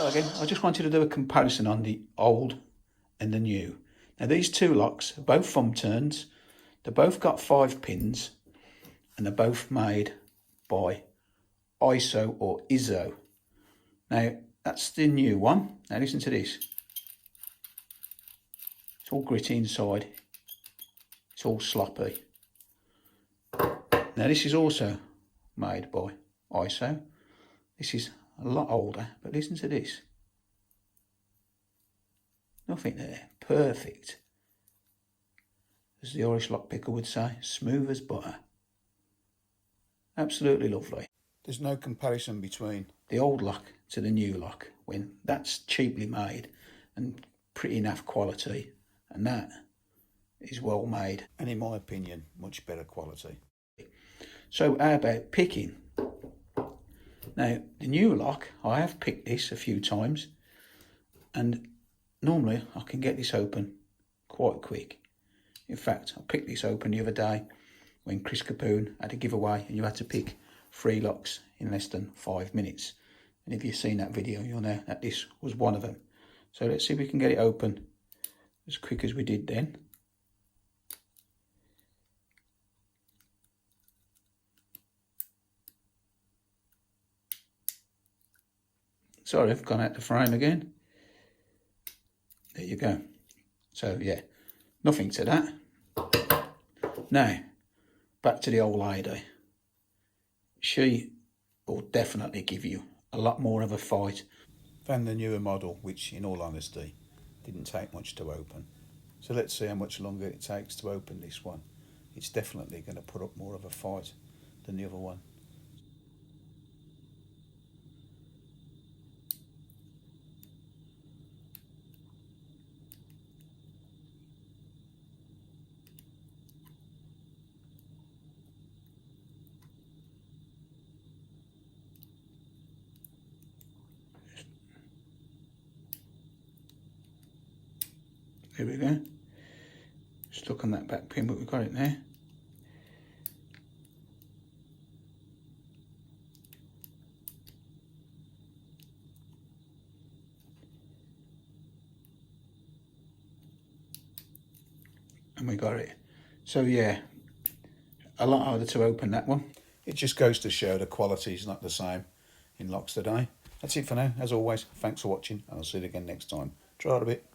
So again, I just wanted to do a comparison on the old and the new. Now these two locks are both thumb turns, they've both got 5 pins, and they're both made by ISEO or ISO. Now that's the new one. Now listen to this. It's all gritty inside. It's all sloppy. Now this is also made by ISO. This is a lot older, but listen to this. Nothing there. Perfect. As the Irish lock picker would say, smooth as butter. Absolutely lovely. There's no comparison between the old lock to the new lock when that's cheaply made and pretty naff quality, and that is well made and in my opinion much better quality. So how about picking? Now the new lock, I have picked this a few times and normally I can get this open quite quick. In fact, I picked this open the other day when Chris Capoon had a giveaway and you had to pick 3 locks in less than 5 minutes. And if you've seen that video, you'll know that this was one of them. So let's see if we can get it open as quick as we did then. Sorry, I've gone out the frame again. There you go. So yeah, nothing to that. Now, back to the old lady. She will definitely give you a lot more of a fight than the newer model, which in all honesty didn't take much to open. So let's see how much longer it takes to open this one. It's definitely going to put up more of a fight than the other one. There we go. Stuck on that back pin, but we've got it there. And we got it. So yeah, a lot harder to open that one. It just goes to show the quality is not the same in locks today. That's it for now. As always, thanks for watching and I'll see you again next time. Try it a bit.